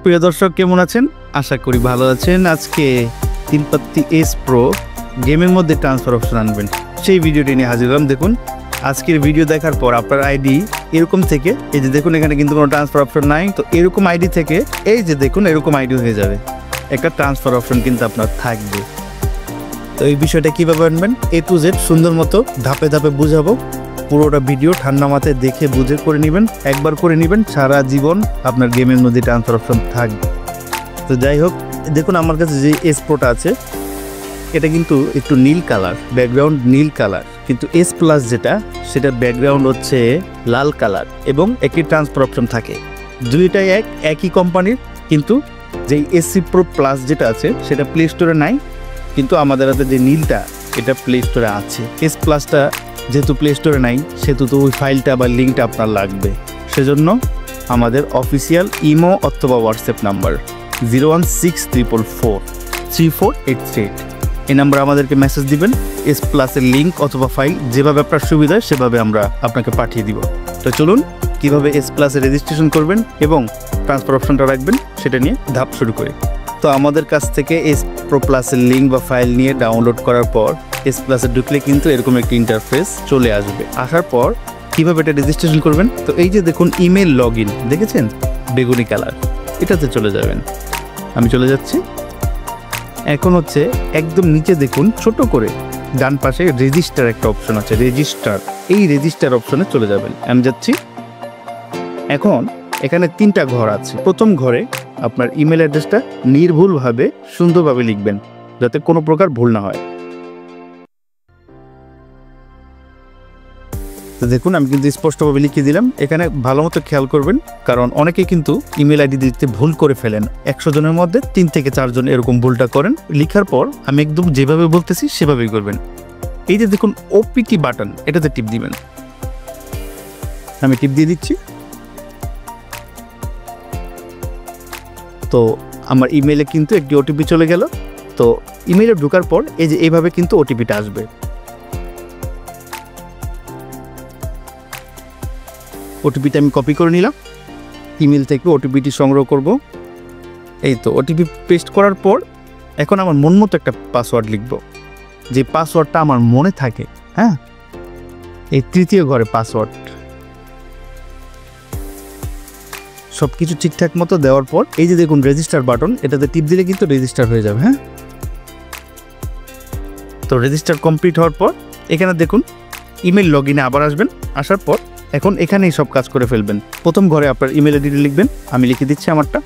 প্রিয় দর্শক, কেমন আছেন? আশা করি ভালো আছেন। আজকে 330S Pro গেমের মধ্যে ট্রান্সফার অপশন আনবেন, সেই ভিডিওটি নিয়ে হাজির হলাম। দেখুন, আজকের ভিডিও দেখার পর আপনার আইডি এরকম থেকে, এই যে দেখুন এখানে কিন্তু কোনো ট্রান্সফার অপশন নাই, তো এরকম আইডি থেকে এই যে দেখুন এরকম আইডি হয়ে যাবে, একটা ট্রান্সফার অপশন কিন্তু আপনার থাকবে। তো এই বিষয়টা কীভাবে আনবেন A to Z সুন্দর মতো ধাপে ধাপে বুঝাবো। পুরোটা ভিডিও ঠান্ডা মাথায় দেখে বুঝে করে নেবেন, একবার করে নেবেন, সারা জীবন আপনার গেমের মধ্যে ট্রান্সফার অপশন থাকবে। তো যাই হোক, দেখুন আমার কাছে যে S Proটা আছে এটা কিন্তু একটু নীল কালার, ব্যাকগ্রাউন্ড নীল কালার, কিন্তু S Plus যেটা সেটার ব্যাকগ্রাউন্ড হচ্ছে লাল কালার এবং একটি ট্রান্সফার অপশন থাকে। দুইটাই একই কোম্পানির, কিন্তু যেই SC Pro Plus যেটা আছে সেটা প্লে স্টোরে নাই, কিন্তু আমাদের হাতে যে নীলটা এটা প্লে স্টোরে আছে। S Plusটা যেহেতু প্লে স্টোরে নাই, সেহেতু তো ওই ফাইলটা বা লিঙ্কটা আপনার লাগবে। সেজন্য আমাদের অফিসিয়াল ইমো অথবা হোয়াটসঅ্যাপ নাম্বার 01644434838, এই নাম্বার আমাদেরকে মেসেজ দিবেন। S Plusের লিঙ্ক অথবা ফাইল যেভাবে আপনার সুবিধা সেভাবে আমরা আপনাকে পাঠিয়ে দিব। তো চলুন কীভাবে S Plusে রেজিস্ট্রেশন করবেন এবং ট্রান্সফার অপশনটা রাখবেন সেটা নিয়ে ধাপ শুরু করি। তো আমাদের কাছ থেকে S Pro Plusের লিঙ্ক বা ফাইল নিয়ে ডাউনলোড করার পর S Plusে ঢুকলে কিন্তু এরকম একটি ইন্টারফেস চলে আসবে। আসার পর কীভাবে এটা রেজিস্ট্রেশন করবেন, তো এই যে দেখুন ইমেল লগ ইন দেখেছেন বেগুনি কালার, এটাতে চলে যাবেন। আমি চলে যাচ্ছি। এখন হচ্ছে একদম নিচে দেখুন ছোট করে ডান পাশে রেজিস্টার একটা অপশন আছে, রেজিস্টার, এই রেজিস্টার অপশনে চলে যাবেন। আমি যাচ্ছি। এখন এখানে 3টা ঘর আছে। প্রথম ঘরে আপনার ইমেল অ্যাড্রেসটা নির্ভুলভাবে সুন্দরভাবে লিখবেন যাতে কোনো প্রকার ভুল না হয়। তো দেখুন আমি কিন্তু স্পষ্টভাবে লিখে দিলাম। এখানে ভালো মতো খেয়াল করবেন, কারণ অনেকে কিন্তু ইমেল আইডি দিতে ভুল করে ফেলেন। 100 জনের মধ্যে 3 থেকে 4 জন এরকম ভুলটা করেন। লিখার পর আমি একদম যেভাবে বলতেছি সেভাবেই করবেন। এই যে দেখুন OPT বাটন, এটাতে টিপ দিবেন। আমি টিপ দিয়ে দিচ্ছি। তো আমার ইমেলে কিন্তু একটি OTP চলে গেল। তো ইমেলে ঢোকার পর এই যে এইভাবে কিন্তু OTPটা আসবে। OTPটা আমি কপি করে নিলাম, ইমেল থেকে OTPটি সংগ্রহ করব। এই তো OTP পেস্ট করার পর এখন আমার মন মতো একটা পাসওয়ার্ড লিখব, যে পাসওয়ার্ডটা আমার মনে থাকে। হ্যাঁ, এই 3য় ঘরে পাসওয়ার্ড সব কিছু ঠিকঠাক মতো দেওয়ার পর এই যে দেখুন রেজিস্টার বাটন, এটাতে টিপ দিলে কিন্তু রেজিস্টার হয়ে যাবে। হ্যাঁ, তো রেজিস্টার কমপ্লিট হওয়ার পর এখানে দেখুন ইমেল লগ ইনে আবার আসবেন। আসার পর এখন এখানেই সব কাজ করে ফেলবেন। প্রথম ঘরে আপনার ইমেল আইডি লিখবেন, আমি লিখে দিচ্ছি আমারটা।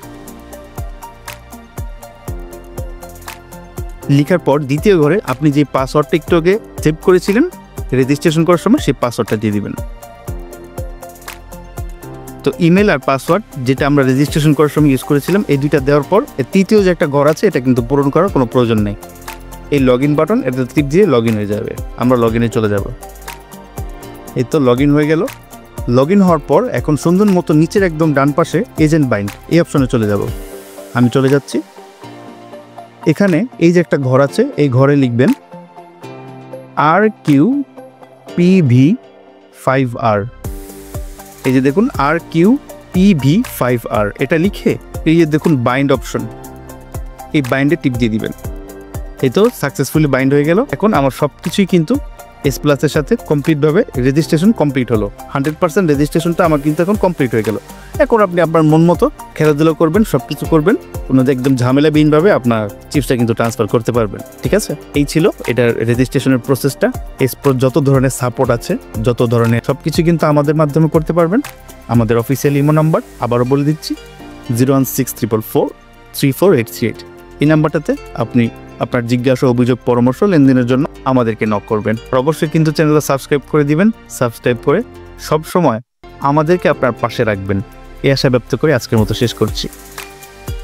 লিখার পর দ্বিতীয় ঘরে আপনি যে পাসওয়ার্ডটা একটু আগে সেভ করেছিলেন রেজিস্ট্রেশন করার সময়, সেই পাসওয়ার্ডটা দিয়ে দিবেন। তো ইমেল আর পাসওয়ার্ড যেটা আমরা রেজিস্ট্রেশন করার সময় ইউজ করেছিলাম, এই দুইটা দেওয়ার পর তৃতীয় যে একটা ঘর আছে এটা কিন্তু পূরণ করার কোনো প্রয়োজন নেই। এই লগ ইন বাটন, এটা টিপ দিয়ে লগ ইন হয়ে যাবে। আমরা লগ ইনে চলে যাব। এই তো লগ ইন হয়ে গেল। লগ ইন হওয়ার পর এখন সুন্দর মতো নিচের একদম ডান পাশে এজেন্ট বাইন্ড, এই অপশনে চলে যাব। আমি চলে যাচ্ছি। এখানে এই যে একটা ঘর আছে, এই ঘরে লিখবেন RQPV5R। এই যে দেখুন RQPV5R, এটা লিখে এই যে দেখুন বাইন্ড অপশন, এই বাইন্ডে টিপ দিয়ে দিবেন। এই তো সাকসেসফুলি বাইন্ড হয়ে গেল। এখন আমার সব কিছুই কিন্তু S Plusের সাথে কমপ্লিটভাবে রেজিস্ট্রেশন কমপ্লিট হলো। 100% রেজিস্ট্রেশনটা আমার কিন্তু এখন কমপ্লিট হয়ে গেল। এখন আপনি আপনার মন মতো খেলাধুলা করবেন, সব কিছু করবেন, কোনো একদম ঝামেলাবিহীনভাবে আপনার চিপসটা কিন্তু ট্রান্সফার করতে পারবেন। ঠিক আছে, এই ছিল এটার রেজিস্ট্রেশনের প্রসেসটা। S Pro যত ধরনের সাপোর্ট আছে, যত ধরনের সব কিছু কিন্তু আমাদের মাধ্যমে করতে পারবেন। আমাদের অফিসিয়াল ইমো নাম্বার আবারও বলে দিচ্ছি 01644434838, এই নাম্বারটাতে আপনি আপনার জিজ্ঞাসা, অভিযোগ, পরামর্শ, লেনদেনের জন্য আমাদেরকে নক করবেন। অবশ্যই কিন্তু চ্যানেলটা সাবস্ক্রাইব করে দিবেন। সাবস্ক্রাইব করে সব সময় আমাদেরকে আপনার পাশে রাখবেন, এই আশা ব্যক্ত করে আজকের মতো শেষ করছি।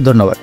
ধন্যবাদ।